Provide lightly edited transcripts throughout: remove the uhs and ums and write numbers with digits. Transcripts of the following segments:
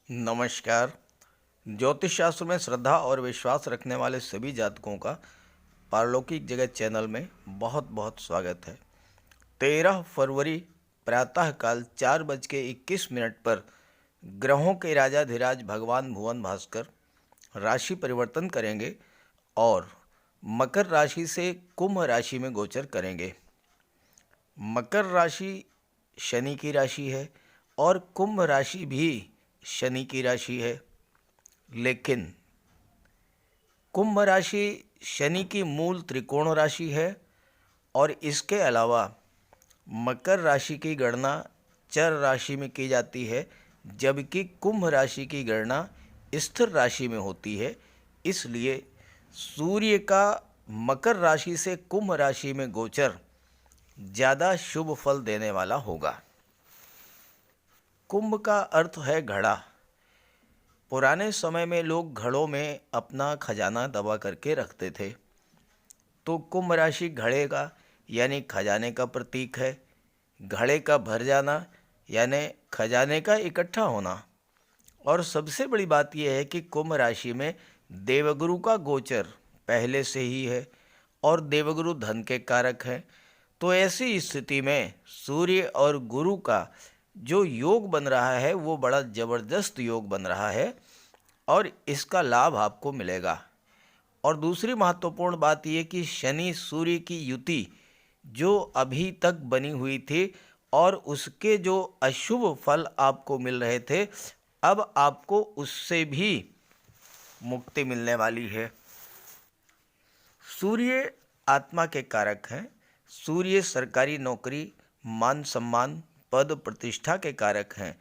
नमस्कार। ज्योतिष शास्त्र में श्रद्धा और विश्वास रखने वाले सभी जातकों का पारलौकिक जगत चैनल में बहुत बहुत स्वागत है। 13 फरवरी प्रातःकाल 4:21 पर ग्रहों के राजाधिराज भगवान भुवन भास्कर राशि परिवर्तन करेंगे और मकर राशि से कुंभ राशि में गोचर करेंगे। मकर राशि शनि की राशि है और कुंभ राशि भी शनि की राशि है, लेकिन कुंभ राशि शनि की मूल त्रिकोण राशि है और इसके अलावा मकर राशि की गणना चर राशि में की जाती है, जबकि कुंभ राशि की गणना स्थिर राशि में होती है। इसलिए सूर्य का मकर राशि से कुंभ राशि में गोचर ज़्यादा शुभ फल देने वाला होगा। कुंभ का अर्थ है घड़ा। पुराने समय में लोग घड़ों में अपना खजाना दबा करके रखते थे, तो कुंभ राशि घड़े का यानी खजाने का प्रतीक है। घड़े का भर जाना यानी खजाने का इकट्ठा होना। और सबसे बड़ी बात यह है कि कुंभ राशि में देवगुरु का गोचर पहले से ही है और देवगुरु धन के कारक हैं। तो ऐसी स्थिति में सूर्य और गुरु का जो योग बन रहा है वो बड़ा ज़बरदस्त योग बन रहा है और इसका लाभ आपको मिलेगा। और दूसरी महत्वपूर्ण बात यह कि शनि सूर्य की युति जो अभी तक बनी हुई थी और उसके जो अशुभ फल आपको मिल रहे थे, अब आपको उससे भी मुक्ति मिलने वाली है। सूर्य आत्मा के कारक हैं। सूर्य सरकारी नौकरी, मान सम्मान, पद प्रतिष्ठा के कारक हैं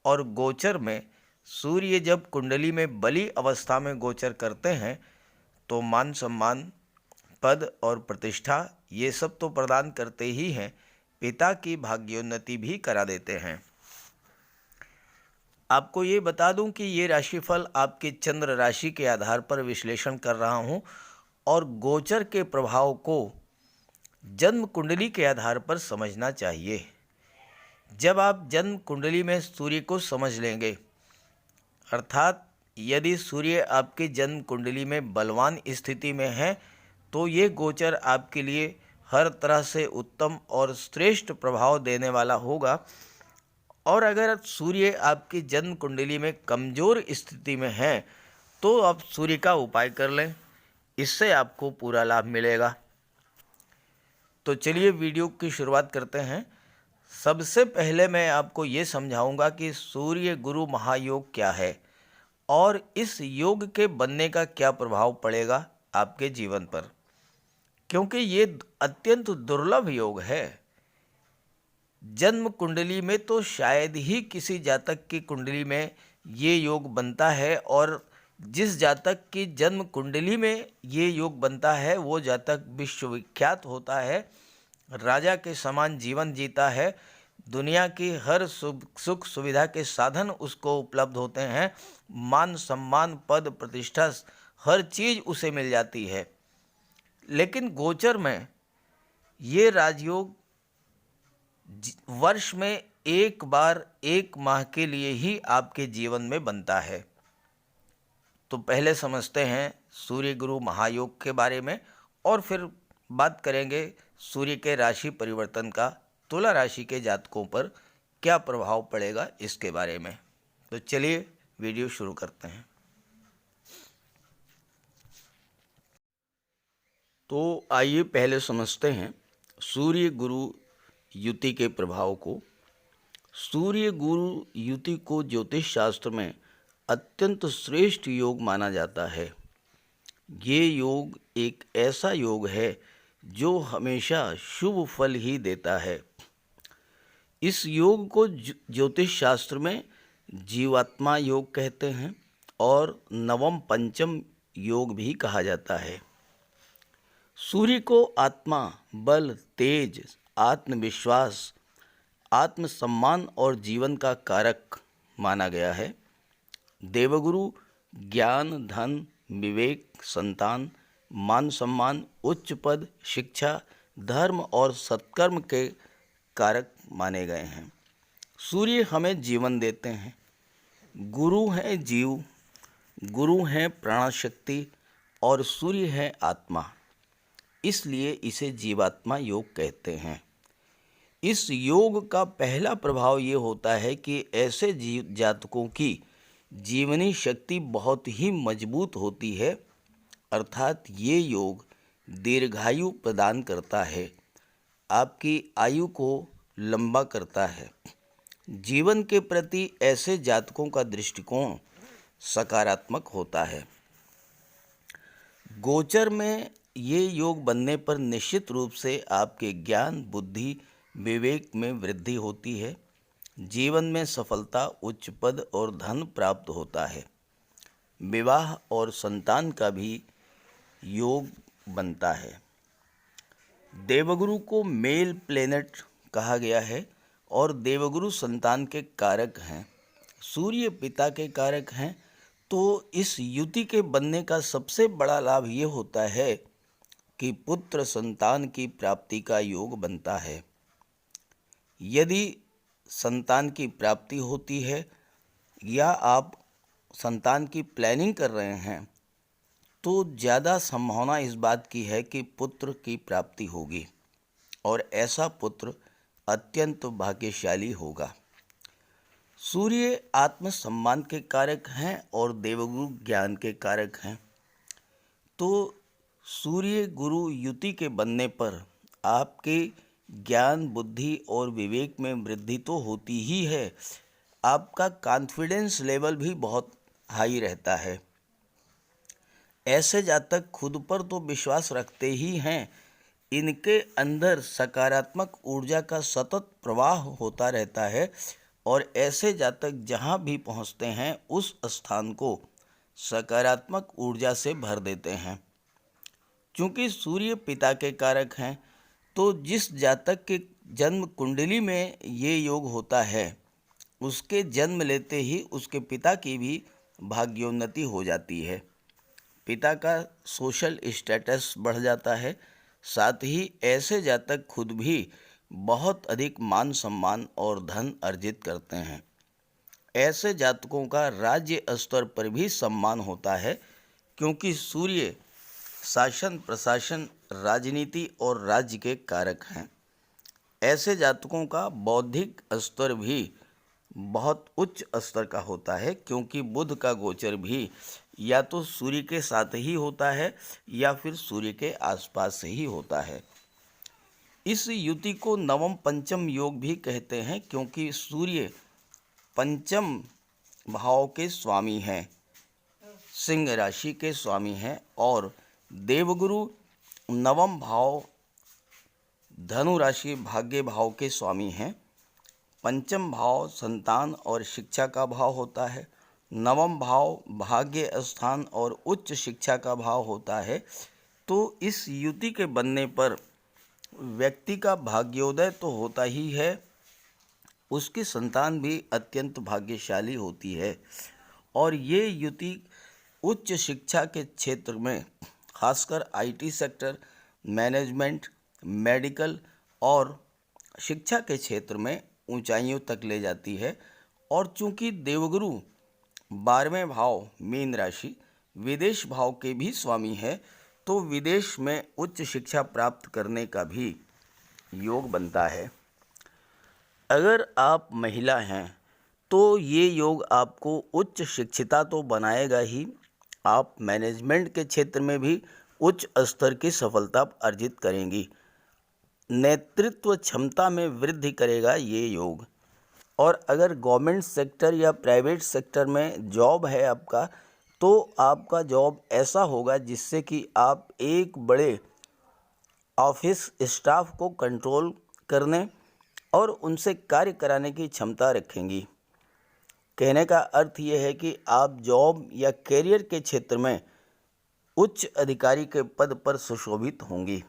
और गोचर में सूर्य जब कुंडली में बली अवस्था में गोचर करते हैं तो मान सम्मान, पद और प्रतिष्ठा ये सब तो प्रदान करते ही हैं, पिता की भाग्योन्नति भी करा देते हैं। आपको ये बता दूं कि ये राशिफल आपके चंद्र राशि के आधार पर विश्लेषण कर रहा हूं और गोचर के प्रभाव को जन्म कुंडली के आधार पर समझना चाहिए। जब आप जन्म कुंडली में सूर्य को समझ लेंगे, अर्थात यदि सूर्य आपके जन्म कुंडली में बलवान स्थिति में है, तो ये गोचर आपके लिए हर तरह से उत्तम और श्रेष्ठ प्रभाव देने वाला होगा। और अगर सूर्य आपकी जन्म कुंडली में कमज़ोर स्थिति में है तो आप सूर्य का उपाय कर लें, इससे आपको पूरा लाभ मिलेगा। तो चलिए वीडियो की शुरुआत करते हैं। सबसे पहले मैं आपको ये समझाऊंगा कि सूर्य गुरु महायोग क्या है और इस योग के बनने का क्या प्रभाव पड़ेगा आपके जीवन पर, क्योंकि ये अत्यंत दुर्लभ योग है। जन्म कुंडली में तो शायद ही किसी जातक की कुंडली में ये योग बनता है और जिस जातक की जन्म कुंडली में ये योग बनता है वो जातक विश्वविख्यात होता है, राजा के समान जीवन जीता है, दुनिया की हर सुख सुविधा के साधन उसको उपलब्ध होते हैं, मान सम्मान पद प्रतिष्ठा हर चीज़ उसे मिल जाती है। लेकिन गोचर में ये राजयोग वर्ष में एक बार 1 माह के लिए ही आपके जीवन में बनता है। तो पहले समझते हैं सूर्य गुरु महायोग के बारे में और फिर बात करेंगे सूर्य के राशि परिवर्तन का तुला राशि के जातकों पर क्या प्रभाव पड़ेगा इसके बारे में। तो चलिए वीडियो शुरू करते हैं। तो आइए पहले समझते हैं सूर्य गुरु युति के प्रभाव को। सूर्य गुरु युति को ज्योतिष शास्त्र में अत्यंत श्रेष्ठ योग माना जाता है। ये योग एक ऐसा योग है जो हमेशा शुभ फल ही देता है। इस योग को ज्योतिष शास्त्र में जीवात्मा योग कहते हैं और नवम पंचम योग भी कहा जाता है। सूर्य को आत्मा, बल, तेज, आत्मविश्वास, आत्मसम्मान और जीवन का कारक माना गया है। देवगुरु ज्ञान, धन, विवेक, संतान, मान सम्मान, उच्च पद, शिक्षा, धर्म और सत्कर्म के कारक माने गए हैं। सूर्य हमें जीवन देते हैं। गुरु है जीव, गुरु है प्राणशक्ति और सूर्य है आत्मा, इसलिए इसे जीवात्मा योग कहते हैं। इस योग का पहला प्रभाव ये होता है कि ऐसे जीव जातकों की जीवनी शक्ति बहुत ही मजबूत होती है, अर्थात ये योग दीर्घायु प्रदान करता है, आपकी आयु को लंबा करता है। जीवन के प्रति ऐसे जातकों का दृष्टिकोण सकारात्मक होता है। गोचर में ये योग बनने पर निश्चित रूप से आपके ज्ञान, बुद्धि, विवेक में वृद्धि होती है। जीवन में सफलता, उच्च पद और धन प्राप्त होता है। विवाह और संतान का भी योग बनता है। देवगुरु को मेल प्लेनेट कहा गया है और देवगुरु संतान के कारक हैं, सूर्य पिता के कारक हैं। तो इस युति के बनने का सबसे बड़ा लाभ ये होता है कि पुत्र संतान की प्राप्ति का योग बनता है। यदि संतान की प्राप्ति होती है या आप संतान की प्लानिंग कर रहे हैं तो ज़्यादा संभावना इस बात की है कि पुत्र की प्राप्ति होगी और ऐसा पुत्र अत्यंत भाग्यशाली होगा। सूर्य आत्मसम्मान के कारक हैं और देवगुरु ज्ञान के कारक हैं। तो सूर्य गुरु युति के बनने पर आपके ज्ञान, बुद्धि और विवेक में वृद्धि तो होती ही है, आपका कॉन्फिडेंस लेवल भी बहुत हाई रहता है। ऐसे जातक खुद पर तो विश्वास रखते ही हैं, इनके अंदर सकारात्मक ऊर्जा का सतत प्रवाह होता रहता है और ऐसे जातक जहाँ भी पहुँचते हैं उस स्थान को सकारात्मक ऊर्जा से भर देते हैं। क्योंकि सूर्य पिता के कारक हैं, तो जिस जातक के जन्म कुंडली में ये योग होता है उसके जन्म लेते ही उसके पिता की भी भाग्योन्नति हो जाती है। पिता का सोशल स्टेटस बढ़ जाता है, साथ ही ऐसे जातक खुद भी बहुत अधिक मान सम्मान और धन अर्जित करते हैं। ऐसे जातकों का राज्य स्तर पर भी सम्मान होता है, क्योंकि सूर्य शासन, प्रशासन, राजनीति और राज्य के कारक हैं। ऐसे जातकों का बौद्धिक स्तर भी बहुत उच्च स्तर का होता है, क्योंकि बुध का गोचर भी या तो सूर्य के साथ ही होता है या फिर सूर्य के आसपास ही होता है। इस युति को नवम पंचम योग भी कहते हैं, क्योंकि सूर्य पंचम भाव के स्वामी हैं, सिंह राशि के स्वामी हैं और देवगुरु नवम भाव धनु राशि भाग्य भाव के स्वामी हैं। पंचम भाव संतान और शिक्षा का भाव होता है। नवम भाव भाग्य स्थान और उच्च शिक्षा का भाव होता है। तो इस युति के बनने पर व्यक्ति का भाग्योदय तो होता ही है, उसकी संतान भी अत्यंत भाग्यशाली होती है। और ये युति उच्च शिक्षा के क्षेत्र में खासकर आईटी सेक्टर, मैनेजमेंट, मेडिकल और शिक्षा के क्षेत्र में ऊंचाइयों तक ले जाती है। और चूंकि देवगुरु 12वें भाव मीन राशि विदेश भाव के भी स्वामी है, तो विदेश में उच्च शिक्षा प्राप्त करने का भी योग बनता है। अगर आप महिला हैं तो ये योग आपको उच्च शिक्षिता तो बनाएगा ही, आप मैनेजमेंट के क्षेत्र में भी उच्च स्तर की सफलता अर्जित करेंगी। नेतृत्व क्षमता में वृद्धि करेगा ये योग। और अगर गवर्नमेंट सेक्टर या प्राइवेट सेक्टर में जॉब है आपका, तो आपका जॉब ऐसा होगा जिससे कि आप एक बड़े ऑफिस स्टाफ को कंट्रोल करने और उनसे कार्य कराने की क्षमता रखेंगी। कहने का अर्थ ये है कि आप जॉब या कैरियर के क्षेत्र में उच्च अधिकारी के पद पर सुशोभित होंगी।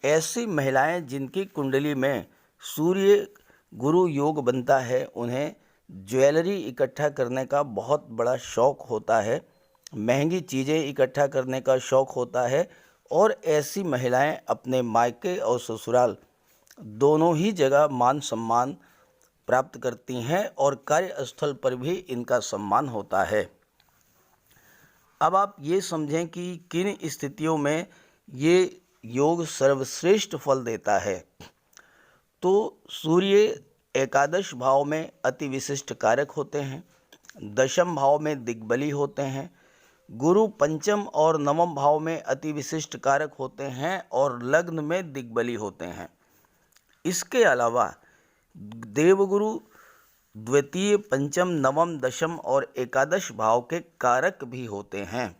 ऐसी महिलाएं जिनकी कुंडली में सूर्य गुरु योग बनता है, उन्हें ज्वेलरी इकट्ठा करने का बहुत बड़ा शौक़ होता है, महंगी चीज़ें इकट्ठा करने का शौक़ होता है। और ऐसी महिलाएं अपने मायके और ससुराल दोनों ही जगह मान सम्मान प्राप्त करती हैं और कार्यस्थल पर भी इनका सम्मान होता है। अब आप ये समझें कि किन स्थितियों में ये योग सर्वश्रेष्ठ फल देता है। तो सूर्य एकादश भाव में अति विशिष्ट कारक होते हैं, दशम भाव में दिग्बली होते हैं, गुरु पंचम और नवम भाव में अति विशिष्ट कारक होते हैं और लग्न में दिग्बली होते हैं। इसके अलावा देवगुरु द्वितीय, पंचम, नवम, दशम और एकादश भाव के कारक भी होते हैं।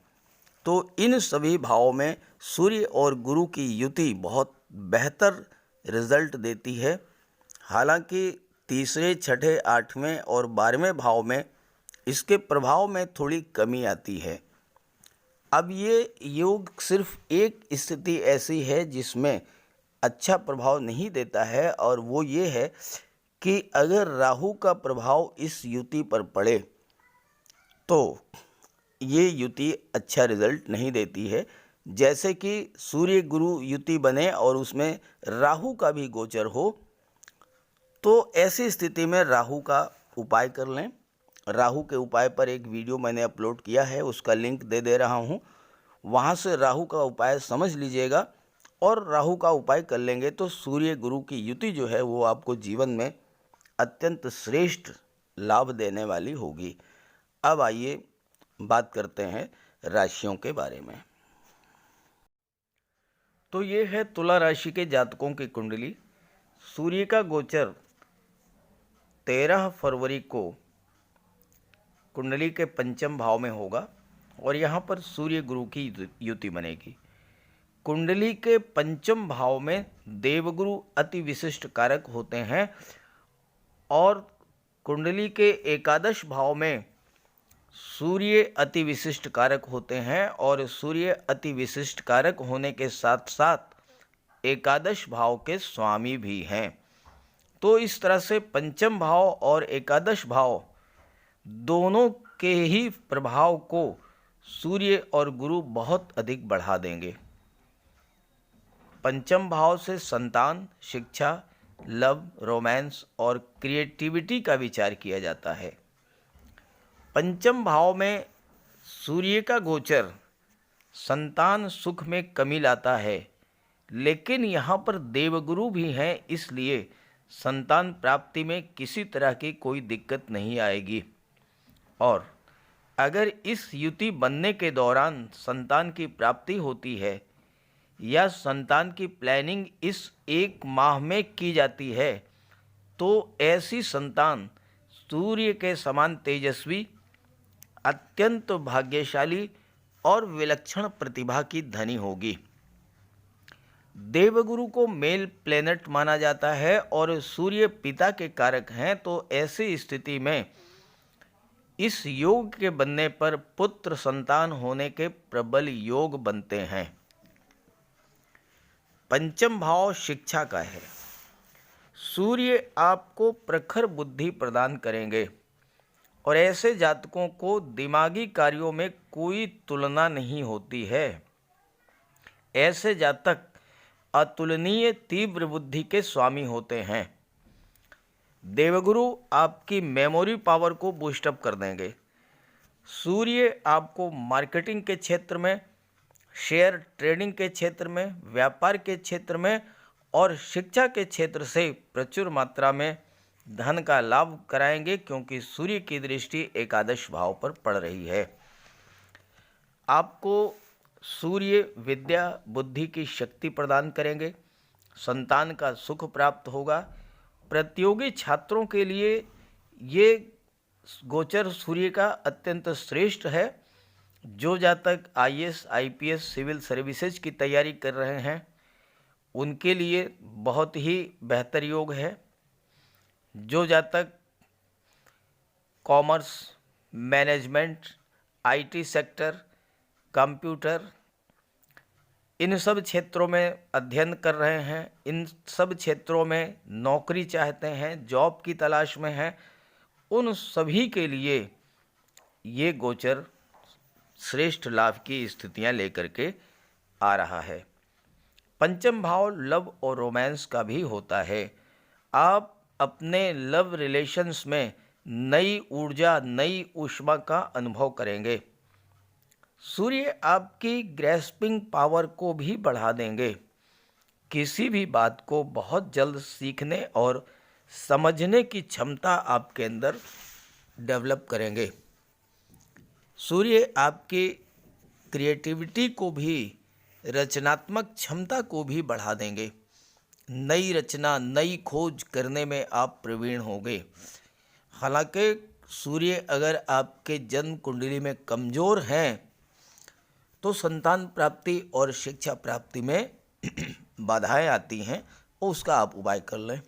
तो इन सभी भावों में सूर्य और गुरु की युति बहुत बेहतर रिजल्ट देती है। हालांकि तीसरे, छठे, आठवें और 12वें भाव में इसके प्रभाव में थोड़ी कमी आती है। अब ये योग सिर्फ एक स्थिति ऐसी है जिसमें अच्छा प्रभाव नहीं देता है, और वो ये है कि अगर राहु का प्रभाव इस युति पर पड़े तो ये युति अच्छा रिजल्ट नहीं देती है। जैसे कि सूर्य गुरु युति बने और उसमें राहु का भी गोचर हो, तो ऐसी स्थिति में राहु का उपाय कर लें। राहु के उपाय पर एक वीडियो मैंने अपलोड किया है, उसका लिंक दे रहा हूँ, वहाँ से राहु का उपाय समझ लीजिएगा और राहु का उपाय कर लेंगे तो सूर्य गुरु की युति जो है वो आपको जीवन में अत्यंत श्रेष्ठ लाभ देने वाली होगी। अब आइए बात करते हैं राशियों के बारे में। तो ये है तुला राशि के जातकों की कुंडली। सूर्य का गोचर 13 फरवरी को कुंडली के पंचम भाव में होगा और यहाँ पर सूर्य गुरु की युति बनेगी। कुंडली के पंचम भाव में देवगुरु अति विशिष्ट कारक होते हैं और कुंडली के एकादश भाव में सूर्य अति विशिष्ट कारक होते हैं और सूर्य अति विशिष्ट कारक होने के साथ साथ एकादश भाव के स्वामी भी हैं। तो इस तरह से पंचम भाव और एकादश भाव दोनों के ही प्रभाव को सूर्य और गुरु बहुत अधिक बढ़ा देंगे। पंचम भाव से संतान, शिक्षा, लव, रोमांस और क्रिएटिविटी का विचार किया जाता है। पंचम भाव में सूर्य का गोचर संतान सुख में कमी लाता है, लेकिन यहाँ पर देवगुरु भी हैं, इसलिए संतान प्राप्ति में किसी तरह की कोई दिक्कत नहीं आएगी। और अगर इस युति बनने के दौरान संतान की प्राप्ति होती है या संतान की प्लानिंग इस 1 माह में की जाती है तो ऐसी संतान सूर्य के समान तेजस्वी, अत्यंत भाग्यशाली और विलक्षण प्रतिभा की धनी होगी। देवगुरु को मेल प्लेनेट माना जाता है और सूर्य पिता के कारक हैं, तो ऐसी स्थिति में इस योग के बनने पर पुत्र संतान होने के प्रबल योग बनते हैं। पंचम भाव शिक्षा का है। सूर्य आपको प्रखर बुद्धि प्रदान करेंगे और ऐसे जातकों को दिमागी कार्यों में कोई तुलना नहीं होती है। ऐसे जातक अतुलनीय तीव्र बुद्धि के स्वामी होते हैं। देवगुरु आपकी मेमोरी पावर को बूस्टअप कर देंगे। सूर्य आपको मार्केटिंग के क्षेत्र में, शेयर ट्रेडिंग के क्षेत्र में, व्यापार के क्षेत्र में और शिक्षा के क्षेत्र से प्रचुर मात्रा में धन का लाभ कराएंगे, क्योंकि सूर्य की दृष्टि एकादश भाव पर पड़ रही है। आपको सूर्य विद्या बुद्धि की शक्ति प्रदान करेंगे, संतान का सुख प्राप्त होगा। प्रतियोगी छात्रों के लिए ये गोचर सूर्य का अत्यंत श्रेष्ठ है। जो जातक IAS, IPS, सिविल सर्विसेज की तैयारी कर रहे हैं उनके लिए बहुत ही बेहतर योग है। जो जातक commerce, management, IT sector, computer, इन सब क्षेत्रों में अध्ययन कर रहे हैं, इन सब क्षेत्रों में नौकरी चाहते हैं, जॉब की तलाश में हैं, उन सभी के लिए ये गोचर श्रेष्ठ लाभ की स्थितियां लेकर के आ रहा है। पंचम भाव लव और रोमांस का भी होता है। आप अपने लव रिलेशंस में नई ऊर्जा, नई ऊष्मा का अनुभव करेंगे। सूर्य आपकी ग्रैस्पिंग पावर को भी बढ़ा देंगे। किसी भी बात को बहुत जल्द सीखने और समझने की क्षमता आपके अंदर डेवलप करेंगे। सूर्य आपकी क्रिएटिविटी को भी, रचनात्मक क्षमता को भी बढ़ा देंगे। नई रचना, नई खोज करने में आप प्रवीण होंगे। हालांकि सूर्य अगर आपके जन्म कुंडली में कमज़ोर हैं तो संतान प्राप्ति और शिक्षा प्राप्ति में बाधाएं आती हैं, उसका आप उपाय कर लें।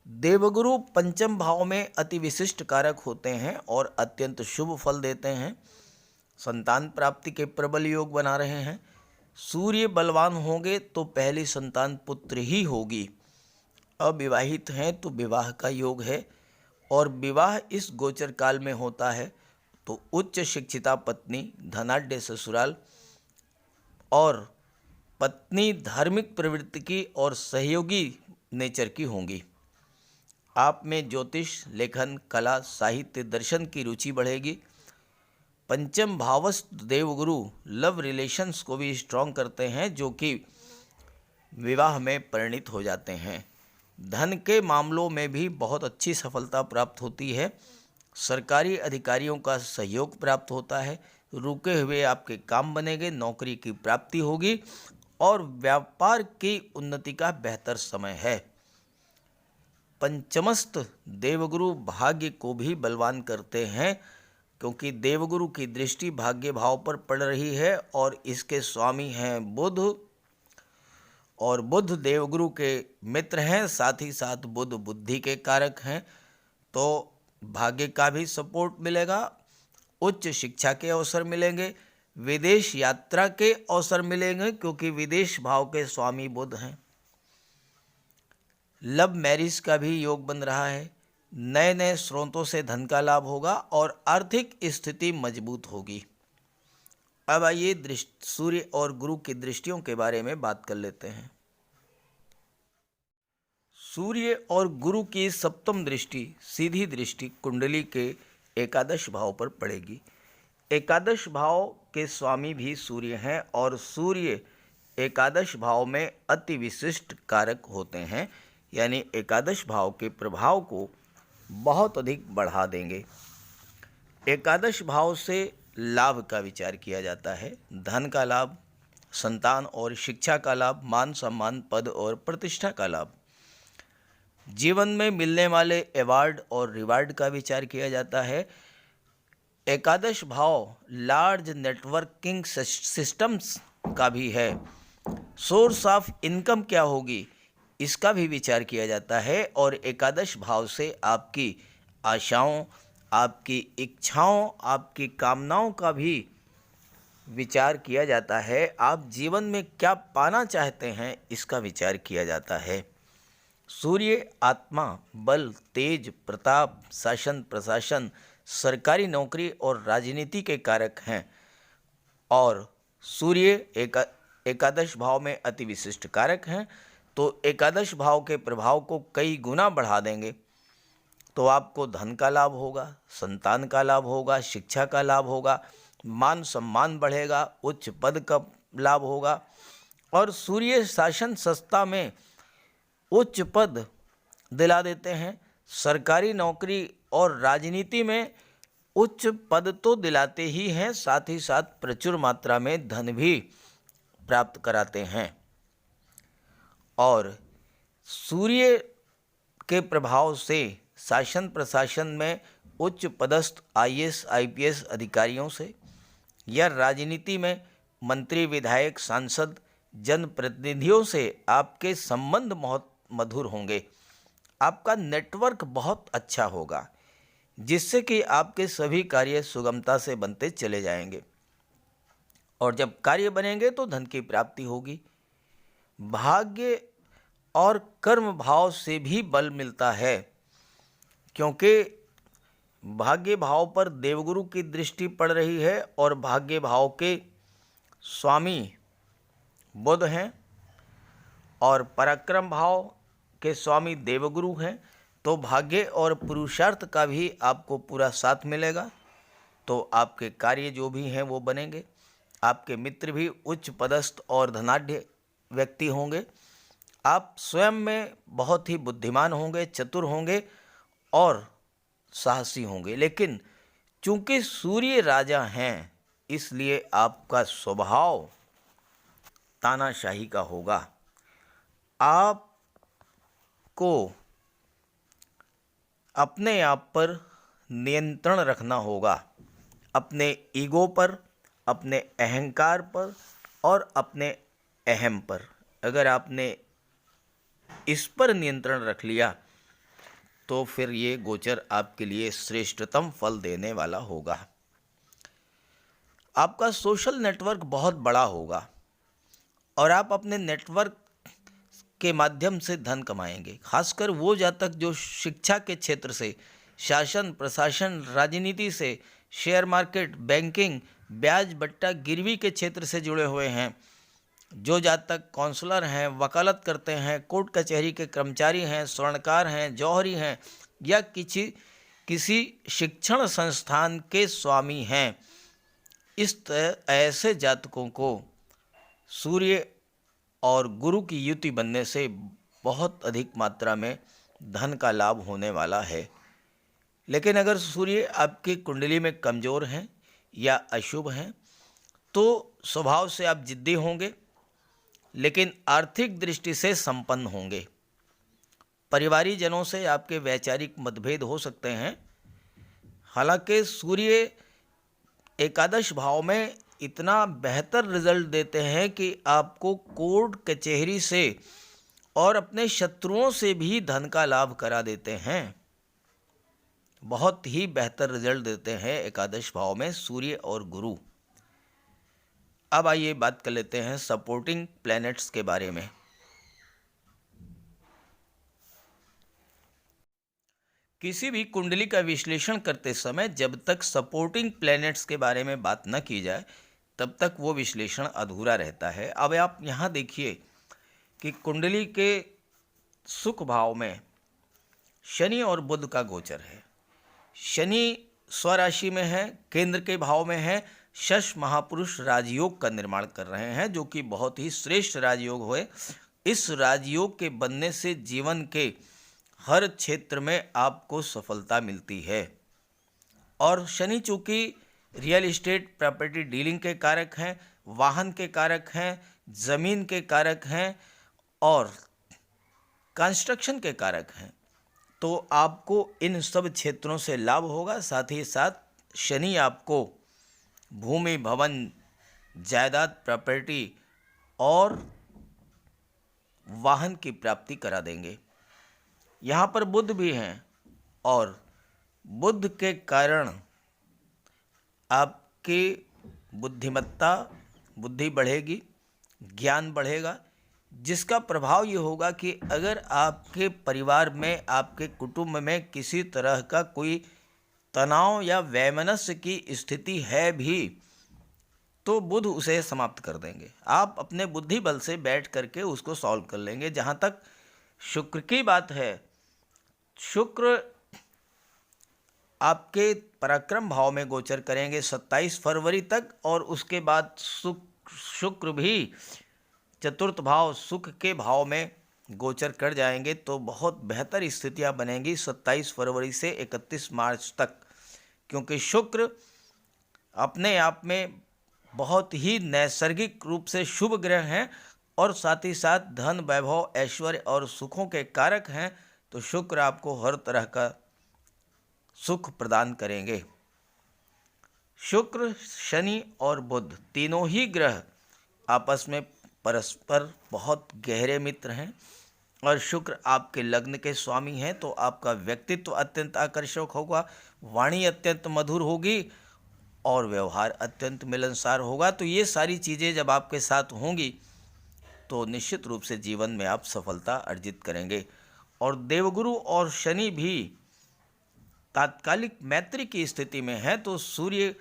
देवगुरु पंचम भाव में अति विशिष्ट कारक होते हैं और अत्यंत शुभ फल देते हैं। संतान प्राप्ति के प्रबल योग बना रहे हैं। सूर्य बलवान होंगे तो पहली संतान पुत्र ही होगी। अविवाहित हैं तो विवाह का योग है और विवाह इस गोचर काल में होता है तो उच्च शिक्षिता पत्नी, धनाढ्य ससुराल और पत्नी धार्मिक प्रवृत्ति की और सहयोगी नेचर की होंगी। आप में ज्योतिष, लेखन, कला, साहित्य, दर्शन की रुचि बढ़ेगी। पंचम भावस्थ देवगुरु लव रिलेशंस को भी स्ट्रॉन्ग करते हैं, जो कि विवाह में परिणित हो जाते हैं। धन के मामलों में भी बहुत अच्छी सफलता प्राप्त होती है। सरकारी अधिकारियों का सहयोग प्राप्त होता है। रुके हुए आपके काम बनेंगे, नौकरी की प्राप्ति होगी और व्यापार की उन्नति का बेहतर समय है। पंचमस्थ देवगुरु भाग्य को भी बलवान करते हैं, क्योंकि देवगुरु की दृष्टि भाग्य भाव पर पड़ रही है और इसके स्वामी हैं बुध, और बुध देवगुरु के मित्र हैं, साथ ही साथ बुध बुद्धि के कारक हैं। तो भाग्य का भी सपोर्ट मिलेगा, उच्च शिक्षा के अवसर मिलेंगे, विदेश यात्रा के अवसर मिलेंगे, क्योंकि विदेश भाव के स्वामी बुध हैं। लव मैरिज का भी योग बन रहा है। नए नए स्रोतों से धन का लाभ होगा और आर्थिक स्थिति मजबूत होगी। अब आइए सूर्य और गुरु की दृष्टियों के बारे में बात कर लेते हैं। सूर्य और गुरु की सप्तम दृष्टि, सीधी दृष्टि कुंडली के एकादश भाव पर पड़ेगी। एकादश भाव के स्वामी भी सूर्य हैं और सूर्य एकादश भाव में अति विशिष्ट कारक होते हैं, यानी एकादश भाव के प्रभाव को बहुत अधिक बढ़ा देंगे। एकादश भाव से लाभ का विचार किया जाता है। धन का लाभ, संतान और शिक्षा का लाभ, मान सम्मान, पद और प्रतिष्ठा का लाभ। जीवन में मिलने वाले अवार्ड और रिवार्ड का विचार किया जाता है। एकादश भाव लार्ज नेटवर्किंग सिस्टम्स का भी है। सोर्स ऑफ इनकम क्या होगी, इसका भी विचार किया जाता है। और एकादश भाव से आपकी आशाओं, आपकी इच्छाओं, आपकी कामनाओं का भी विचार किया जाता है। आप जीवन में क्या पाना चाहते हैं, इसका विचार किया जाता है। सूर्य आत्मा, बल, तेज, प्रताप, शासन प्रशासन, सरकारी नौकरी और राजनीति के कारक हैं और सूर्य एकादश भाव में अति विशिष्ट कारक हैं। तो एकादश भाव के प्रभाव को कई गुना बढ़ा देंगे। तो आपको धन का लाभ होगा, संतान का लाभ होगा, शिक्षा का लाभ होगा, मान सम्मान बढ़ेगा, उच्च पद का लाभ होगा। और सूर्य शासन संस्था में उच्च पद दिला देते हैं। सरकारी नौकरी और राजनीति में उच्च पद तो दिलाते ही हैं, साथ ही साथ प्रचुर मात्रा में धन भी प्राप्त कराते हैं। और सूर्य के प्रभाव से शासन प्रशासन में उच्च पदस्थ IAS IPS अधिकारियों से या राजनीति में मंत्री, विधायक, सांसद, जनप्रतिनिधियों से आपके संबंध बहुत मधुर होंगे। आपका नेटवर्क बहुत अच्छा होगा, जिससे कि आपके सभी कार्य सुगमता से बनते चले जाएंगे। और जब कार्य बनेंगे तो धन की प्राप्ति होगी। भाग्य और कर्म भाव से भी बल मिलता है, क्योंकि भाग्य भाव पर देवगुरु की दृष्टि पड़ रही है और भाग्य भाव के स्वामी बुध हैं। और पराक्रम भाव के स्वामी देवगुरु हैं, तो भाग्य और पुरुषार्थ का भी आपको पूरा साथ मिलेगा। तो आपके कार्य जो भी हैं वो बनेंगे। आपके मित्र भी उच्च पदस्थ और धनाढ्य व्यक्ति होंगे। आप स्वयं में बहुत ही बुद्धिमान होंगे, चतुर होंगे और साहसी होंगे। लेकिन चूंकि सूर्य राजा हैं, इसलिए आपका स्वभाव तानाशाही का होगा। आपको अपने आप पर नियंत्रण रखना होगा, अपने ईगो पर, अपने अहंकार पर और अपने अहम पर। अगर आपने इस पर नियंत्रण रख लिया तो फिर ये गोचर आपके लिए श्रेष्ठतम फल देने वाला होगा। आपका सोशल नेटवर्क बहुत बड़ा होगा और आप अपने नेटवर्क के माध्यम से धन कमाएंगे। खासकर वो जातक जो शिक्षा के क्षेत्र से, शासन प्रशासन, राजनीति से, शेयर मार्केट, बैंकिंग, ब्याज बट्टा गिरवी के क्षेत्र से जुड़े हुए हैं, जो जातक काउंसलर हैं, वकालत करते हैं, कोर्ट कचहरी के कर्मचारी हैं, स्वर्णकार हैं, जौहरी हैं या किसी शिक्षण संस्थान के स्वामी हैं, ऐसे जातकों को सूर्य और गुरु की युति बनने से बहुत अधिक मात्रा में धन का लाभ होने वाला है। लेकिन अगर सूर्य आपकी कुंडली में कमज़ोर हैं या अशुभ हैं तो स्वभाव से आप जिद्दी होंगे, लेकिन आर्थिक दृष्टि से संपन्न होंगे। परिवारी जनों से आपके वैचारिक मतभेद हो सकते हैं। हालांकि सूर्य एकादश भाव में इतना बेहतर रिजल्ट देते हैं कि आपको कोर्ट कचहरी से और अपने शत्रुओं से भी धन का लाभ करा देते हैं। बहुत ही बेहतर रिजल्ट देते हैं एकादश भाव में सूर्य और गुरु। अब आइए बात कर लेते हैं सपोर्टिंग प्लैनेट्स के बारे में। किसी भी कुंडली का विश्लेषण करते समय जब तक सपोर्टिंग प्लैनेट्स के बारे में बात न की जाए तब तक वो विश्लेषण अधूरा रहता है। अब आप यहाँ देखिए कि कुंडली के सुख भाव में शनि और बुध का गोचर है। शनि स्वराशि में है, केंद्र के भाव में है, शश महापुरुष राजयोग का निर्माण कर रहे हैं, जो कि बहुत ही श्रेष्ठ राजयोग हुए। इस राजयोग के बनने से जीवन के हर क्षेत्र में आपको सफलता मिलती है। और शनि चूँकि रियल इस्टेट प्रॉपर्टी डीलिंग के कारक हैं, वाहन के कारक हैं, ज़मीन के कारक हैं और कंस्ट्रक्शन के कारक हैं, तो आपको इन सब क्षेत्रों से लाभ होगा। साथ ही साथ शनि आपको भूमि, भवन, जायदाद, प्रॉपर्टी और वाहन की प्राप्ति करा देंगे। यहाँ पर बुध भी हैं और बुध के कारण आपकी बुद्धिमत्ता, बुद्धि बढ़ेगी, ज्ञान बढ़ेगा, जिसका प्रभाव ये होगा कि अगर आपके परिवार में, आपके कुटुंब में किसी तरह का कोई तनाव या वैमनस्य की स्थिति है भी तो बुध उसे समाप्त कर देंगे। आप अपने बुद्धि बल से बैठ करके उसको सॉल्व कर लेंगे। जहाँ तक शुक्र की बात है, शुक्र आपके पराक्रम भाव में गोचर करेंगे 27 फरवरी तक और उसके बाद शुक्र भी चतुर्थ भाव सुख के भाव में गोचर कर जाएंगे। तो बहुत बेहतर स्थितियां बनेंगी 27 फरवरी से 31 मार्च तक, क्योंकि शुक्र अपने आप में बहुत ही नैसर्गिक रूप से शुभ ग्रह हैं और साथ ही साथ धन, वैभव, ऐश्वर्य और सुखों के कारक हैं। तो शुक्र आपको हर तरह का सुख प्रदान करेंगे। शुक्र, शनि और बुध तीनों ही ग्रह आपस में परस्पर बहुत गहरे मित्र हैं और शुक्र आपके लग्न के स्वामी हैं, तो आपका व्यक्तित्व अत्यंत आकर्षक होगा, वाणी अत्यंत मधुर होगी और व्यवहार अत्यंत मिलनसार होगा। तो ये सारी चीज़ें जब आपके साथ होंगी तो निश्चित रूप से जीवन में आप सफलता अर्जित करेंगे। और देवगुरु और शनि भी तात्कालिक मैत्री की स्थिति में है, तो सूर्य,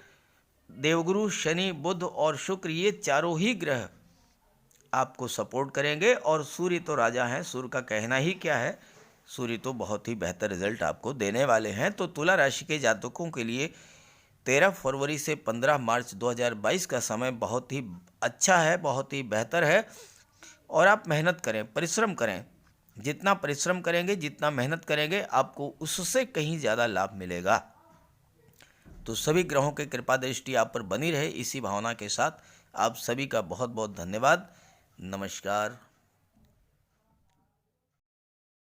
देवगुरु, शनि, बुध और शुक्र ये चारों ही ग्रह आपको सपोर्ट करेंगे और सूर्य तो राजा हैं, सूर्य का कहना ही क्या है, सूर्य तो बहुत ही बेहतर रिजल्ट आपको देने वाले हैं। तो तुला राशि के जातकों के लिए 13 फरवरी से 15 मार्च 2022 का समय बहुत ही अच्छा है, बहुत ही बेहतर है। और आप मेहनत करें, परिश्रम करें। जितना परिश्रम करेंगे, जितना मेहनत करेंगे, आपको उससे कहीं ज़्यादा लाभ मिलेगा। तो सभी ग्रहों की कृपा दृष्टि आप पर बनी रहे, इसी भावना के साथ आप सभी का बहुत बहुत धन्यवाद। नमस्कार।